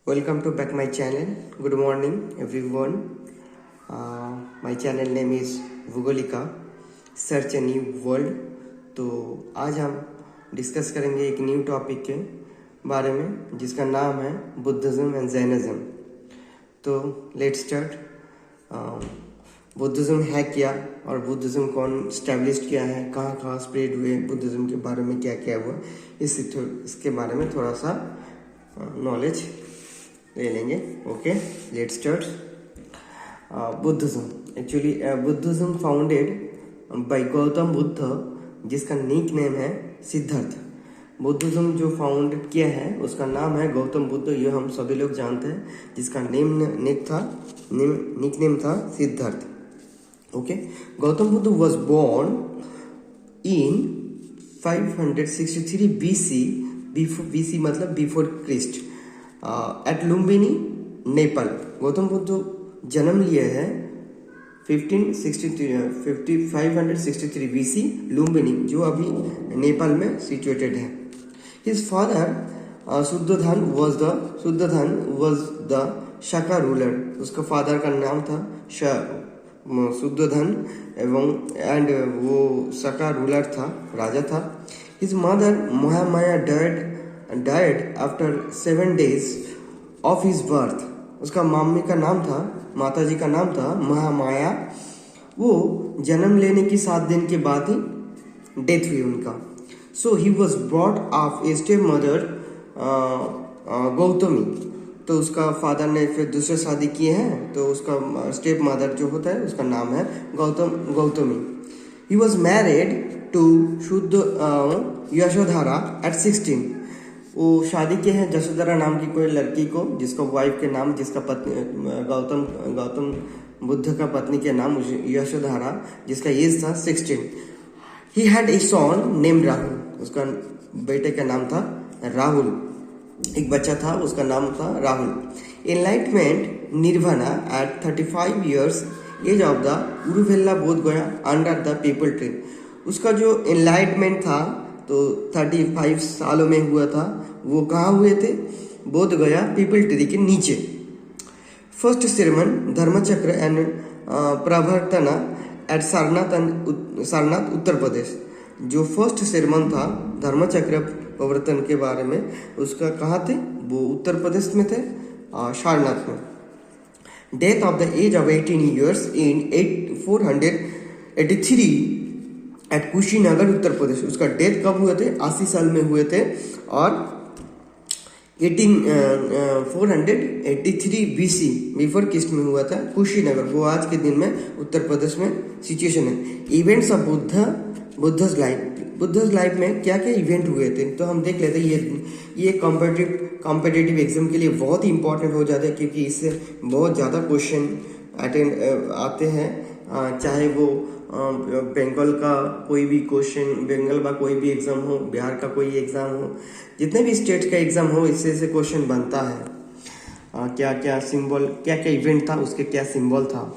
Welcome to back my channel. Good morning everyone. My channel name is Bhugolika search a new world. तो आज हम discuss करेंगे एक new topic के बारे में जिसका नाम है बुद्धिज्म एंड जैनिज्म। तो लेट्स स्टार्ट। बुद्धिज्म है क्या और बुद्धिज्म कौन स्टैब्लिश किया है, कहाँ कहाँ स्प्रेड हुए, बुद्धिज्म के बारे में क्या क्या हुआ, इसके बारे में थोड़ा सा नॉलेज ले लेंगे। Okay, let's start. Buddhism actually Buddhism founded by Gautam Buddha, जिसका निक नेम है सिद्धार्थ। बुद्धिज्म जो फाउंड किया है उसका नाम है गौतम बुद्ध, ये हम सभी लोग जानते हैं, जिसका निक नेम था Siddhartha. Okay, Gautam Buddha was born in 563 BC, BC मतलब before Christ, at Lumbini Nepal. Gautam Buddha जन्म लिए हैं 563 BC लुम्बिनी, जो अभी नेपाल में सिचुएटेड है। His father Shuddhodana was the Shakya ruler. उसका फादर का नाम था शुद्धोधन एंड वो शाका रूलर था, राजा था। His mother Mahamaya died after 7 days of his birth. उसका माता जी का नाम था महामाया। वो जन्म लेने की 7 दिन के बाद ही डेथ हुई उनका। So he was brought up a step mother Gautami. तो उसका फादर ने फिर दूसरे शादी किए हैं, तो उसका स्टेप मदर जो होता है उसका नाम है Gautami. He was married to शुद्ध यशोधरा एट 16। वो शादी किए हैं यशोधरा नाम की कोई लड़की को, जिसका वाइफ के नाम, जिसका पत्नी गौतम बुद्ध का पत्नी के नाम यशोधरा, जिसका एज था 16। He had a son name Rahul. उसका बेटे का नाम था राहुल। एक बच्चा था, उसका नाम था Rahul. Enlightenment nirvana at 35 years age of the Uruvela Bodh Gaya under the people tree. उसका जो एनलाइटमेंट था तो 35 सालों में हुआ था। वो कहाँ हुए थे? बोध गया पीपल ट्री के नीचे। First sermon Dharmachakra and प्रवर्तना eight Sarnath Uttar Pradesh. जो फर्स्ट सेरेमन था धर्मचक्र प्रवर्तन के बारे में, उसका कहाँ थे? वो उत्तर प्रदेश में थे, सारनाथ में। Death of the age of 18 years in 483 at Kushinagar Uttar Pradesh. उसका डेथ कब हुए थे? 80 साल में हुए थे, और 483 BC बिफोर क्रिस्ट में हुआ था कुशीनगर। वो आज के दिन में उत्तर प्रदेश में सिचुएशन है। इवेंट्स ऑफ बुद्धस लाइफ में क्या क्या इवेंट हुए थे, तो हम देख लेते हैं। ये कॉम्पिटिटिव एग्जाम के लिए बहुत ही इंपॉर्टेंट हो जाता है, क्योंकि इससे बहुत ज़्यादा क्वेश्चन आते हैं। चाहे वो बंगाल का कोई भी क्वेश्चन, बंगाल का कोई भी एग्जाम हो, बिहार का कोई एग्जाम हो, जितने भी स्टेट का एग्जाम हो, इससे से क्वेश्चन बनता है। क्या क्या सिंबल, क्या क्या इवेंट था, उसके क्या सिंबल था।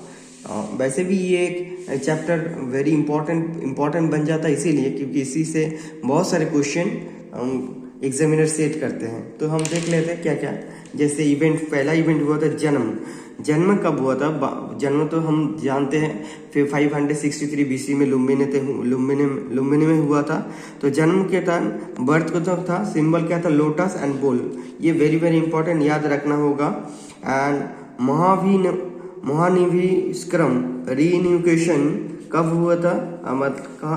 वैसे भी ये एक चैप्टर वेरी इम्पोर्टेंट बन जाता है, इसीलिए क्योंकि इसी से बहुत सारे क्वेश्चन एग्जामिनर सेट करते हैं। तो हम देख लेते हैं क्या क्या। जैसे पहला इवेंट हुआ था जन्म कब हुआ था? जन्म तो हम जानते हैं फिर 563 BC में लुम्बिनी में हुआ था। तो जन्म के टाइम बर्थ को था, सिंबल क्या था? Lotus and bull. ये वेरी इंपॉर्टेंट याद रखना होगा। एंड महानिभिष्क्रम रीइन्यूकेशन कब हुआ था?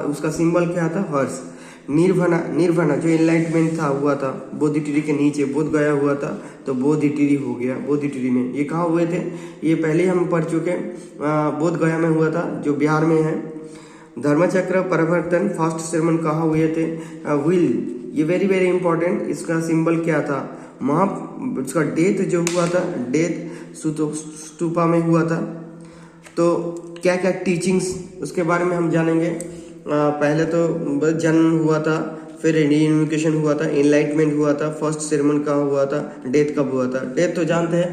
उसका सिंबल क्या था? हर्ष। निर्वाणा जो एनलाइटमेंट था हुआ था बोधि ट्री के नीचे, बोध गया हुआ था, तो बोधि ट्री हो गया। बोधि ट्री में ये कहाँ हुए थे? ये पहले हम पढ़ चुके, बोध गया में हुआ था, जो बिहार में है। धर्मचक्र परिवर्तन फर्स्ट सेरेमन कहाँ हुए थे? व्हील। ये वेरी इंपॉर्टेंट। इसका सिंबल क्या था? उसका डेथ जो हुआ था, डेथ स्तूपा में हुआ था। तो क्या क्या टीचिंग्स, उसके बारे में हम जानेंगे। पहले तो जन्म हुआ था, फिर रीइन्यूकेशन हुआ था, एनलाइटमेंट हुआ था, फर्स्ट सेरेमन कहाँ हुआ था, डेथ कब हुआ था। डेथ तो जानते हैं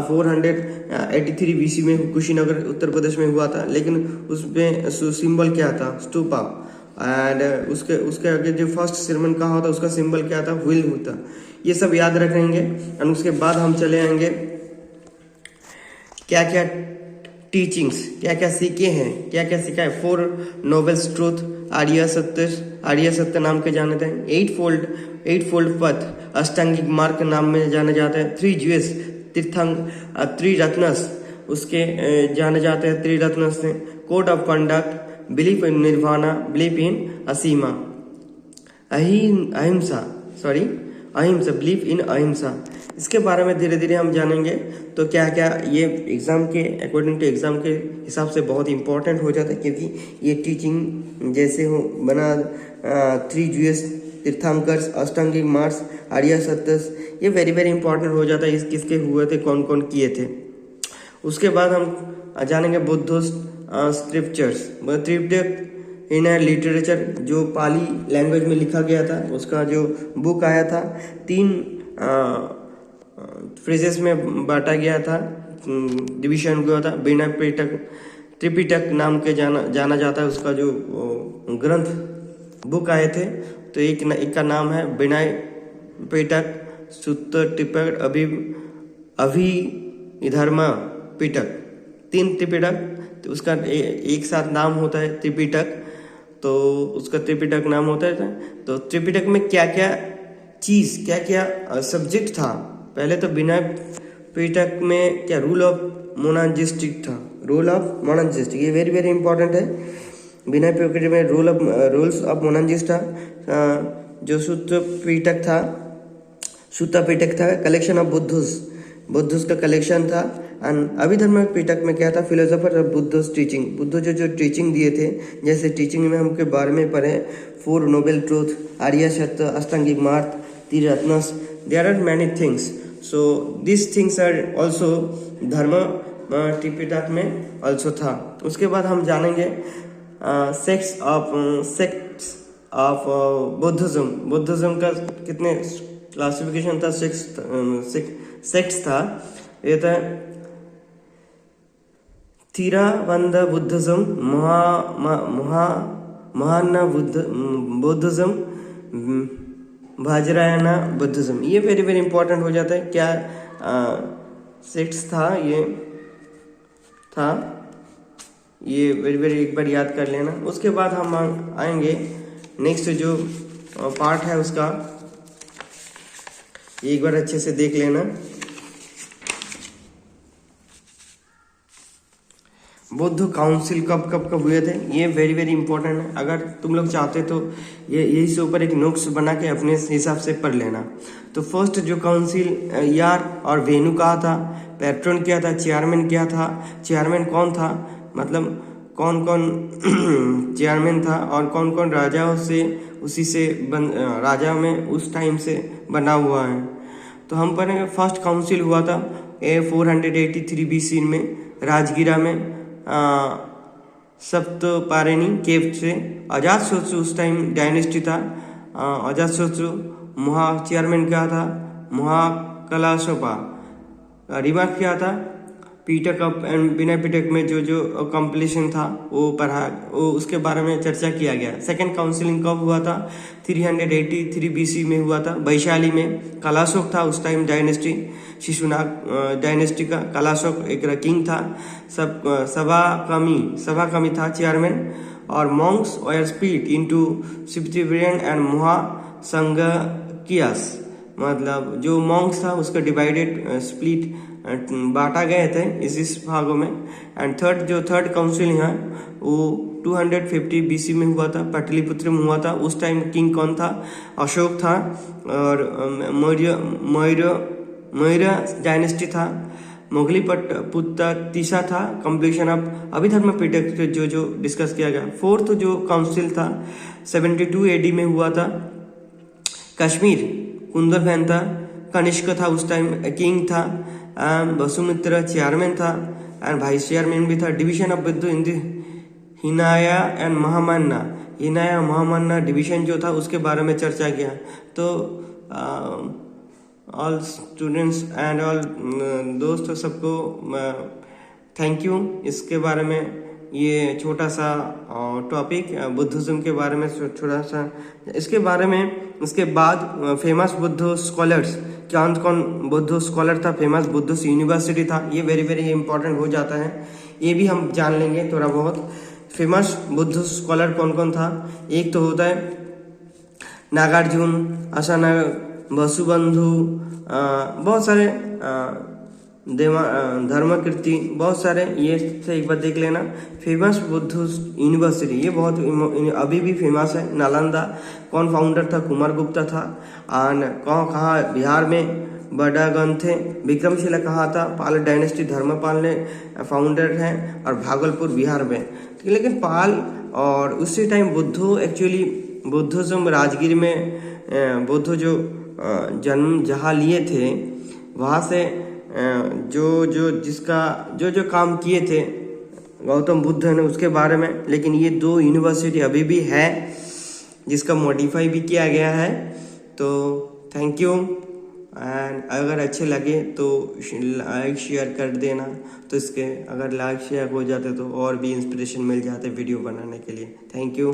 483 BC में कुशीनगर उत्तर प्रदेश में हुआ था, लेकिन उसमें सिंबल क्या था? स्तूपा। एंड उसके आगे जो फर्स्ट सेरेमन कहाँ होता, उसका सिंबल क्या था? व्हील होता। ये सब याद रखेंगे। और उसके बाद हम चले आएंगे क्या क्या टीचिंग्स, क्या क्या सीखे हैं, क्या क्या सीखा है। 4 नोबल्स ट्रूथ, आर्य सत्य नाम के जाने जाते हैं। 8 फोल्ड पथ, अष्टांगिक मार्ग के नाम में जाने जाते हैं। 3 ज्यूस तीर्थंग, 3 रत्नस उसके जाने जाते हैं, 3 रत्नस से। Code of conduct, belief in nirvana, belief in असीमा, अहिंसा, बिलीफ इन अहिंसा। इसके बारे में धीरे धीरे हम जानेंगे। तो क्या क्या ये एग्ज़ाम के अकॉर्डिंग टू एग्ज़ाम के हिसाब से बहुत इंपॉर्टेंट हो जाता है, क्योंकि ये टीचिंग जैसे हो बना 3 ज्यूस तीर्थंकर्स, अष्टांगिक मार्ग, आर्य सत्यस, ये वेरी वेरी इंपॉर्टेंट हो जाता है। इस किसके हुए थे, कौन कौन किए थे। उसके बाद हम जानेंगे Buddhist scriptures, Tripitaka in literature, जो पाली लैंग्वेज में लिखा गया था, उसका जो बुक आया था 3 फ्रेजेस में बांटा गया था, डिवीजन हुआ था। विनय पिटक, त्रिपिटक नाम के जाना जाता है उसका जो ग्रंथ बुक आए थे। तो एक का नाम है विनय पिटक, सूत्र टिपक, अभिधर्म पिटक, 3 त्रिपिटक। तो उसका एक साथ नाम होता है त्रिपिटक, तो उसका त्रिपिटक नाम होता है। तो त्रिपिटक में क्या क्या चीज़, क्या क्या सब्जेक्ट था। पहले तो विनय पिटक में क्या रूल ऑफ मोनाजिस्टिक था, रूल ऑफ मोनाजिस्टिक, ये वेरी वेरी इंपॉर्टेंट है। विनय पिटक में रूल्स ऑफ मोनाजिस्ट था। जो सूत्र पिटक था कलेक्शन ऑफ बुद्धस का कलेक्शन था। एंड अभिधर्म पिटक में क्या था, फिलोसोफर ऑफ बुद्धस टीचिंग, बुद्ध जो टीचिंग दिए थे, जैसे टीचिंग में हमके बारे में पढ़े 4 नोबल ट्रूथ, आर्य सत्य, अष्टांगिक मार्ग, 3 ratnas, there are many things. So this things are also dharma Tripitaka में ऑल्सो था। उसके बाद हम जानेंगे सेक्ट्स ऑफ बुद्धिज्म का कितने क्लासिफिकेशन था, सेक्ट्स था। ये था थीरावंद बुद्धिज्म, महाना बुद्धिज्म, वज्रायना बुद्धिज्म। ये वेरी वेरी इंपॉर्टेंट हो जाता है। क्या सेक्ट्स था, ये वेरी वेरी एक बार याद कर लेना। उसके बाद हम आएंगे नेक्स्ट जो पार्ट है उसका, एक बार अच्छे से देख लेना। बुद्ध काउंसिल कब हुए थे, ये वेरी वेरी इंपॉर्टेंट है। अगर तुम लोग चाहते तो यही से ऊपर एक नोट्स बना के अपने हिसाब से पढ़ लेना। तो फर्स्ट जो काउंसिल यार और वेन्यू कहा था, पैट्रन क्या था, चेयरमैन क्या था, चेयरमैन कौन था, मतलब कौन कौन चेयरमैन था और कौन कौन राजाओं से उसी से राजा में उस टाइम से बना हुआ है। तो हम पढ़ेंगे फर्स्ट काउंसिल हुआ था 483 BC में राजगिरा में, सप्तपारिणी केव से। अजातशत्रु उस टाइम डायनेस्टी था। अजातशत्रु चेयरमैन क्या था, महाकलाशोपा। रिमार्क क्या था, पिटक एंड विनय पिटक में जो कंप्लीशन था वो पढ़ा, वो उसके बारे में चर्चा किया गया। सेकंड काउंसिलिंग कब हुआ था, 383 BC में हुआ था वैशाली में। कलाशोक था उस टाइम डायनेस्टी, शिशुनाग डायनेस्टी का। कलाशोक एक किंग था। सभा कमी था चेयरमैन। और मॉन्क्स वर स्प्लिट इनटू सिप्टिवियन एंड महासंघकियास, मतलब जो मॉन्क्स था उसका डिवाइडेड स्प्लिट बांटा गए थे इस भागों में। एंड थर्ड काउंसिल है वो 250 BC में हुआ था, पाटलिपुत्र में हुआ था। उस टाइम किंग कौन था, अशोक था। और मौर्य डायनेस्टी था। मोगली पुत्तिसा था। कंप्लीशन ऑफ अभिधर्म पिटक जो डिस्कस किया गया। फोर्थ जो काउंसिल था 72 AD में हुआ था। कश्मीर कुंदरभैन था। कनिष्क था उस टाइम किंग था। वसुमित्र चेयरमैन था एंड वाइस चेयरमैन भी था। Division of Buddha in Hinayana and Mahayana division जो था उसके बारे में चर्चा किया। तो ऑल स्टूडेंट्स एंड ऑल दोस्त सबको थैंक यू इसके बारे में ये छोटा सा टॉपिक बुद्धिज्म के बारे में थोड़ा सा, इसके बारे में। इसके बाद फेमस बुद्ध स्कॉलर्स, कौन कौन बुद्ध स्कॉलर था, फेमस बुद्ध यूनिवर्सिटी था, ये वेरी वेरी इंपॉर्टेंट हो जाता है, ये भी हम जान लेंगे थोड़ा बहुत। फेमस बुद्ध स्कॉलर कौन कौन था, एक तो होता है नागार्जुन, अशाना, वसुबंधु, बहुत सारे धर्मकीर्ति, बहुत सारे, ये से एक बार देख लेना। फेमस बुद्ध यूनिवर्सिटी, ये बहुत अभी भी फेमस है। नालंदा, कौन फाउंडर था, कुमार गुप्ता था। और कहाँ, बिहार में बड़ागन थे। विक्रमशिला कहाँ था, पाल डायनेस्टी, धर्मपाल ने फाउंडर हैं, और भागलपुर बिहार में। लेकिन पाल और उसी time Buddha actually Buddhism Rajgir में बुद्ध जो जन्म जहाँ लिए थे वहाँ से जो काम किए थे गौतम बुद्ध ने, उसके बारे में। लेकिन ये 2 यूनिवर्सिटी अभी भी है जिसका मॉडिफाई भी किया गया है। तो थैंक यू, एंड अगर अच्छे लगे तो लाइक शेयर कर देना। तो इसके अगर लाइक शेयर हो जाते तो और भी इंस्पिरेशन मिल जाते वीडियो बनाने के लिए। Thank you.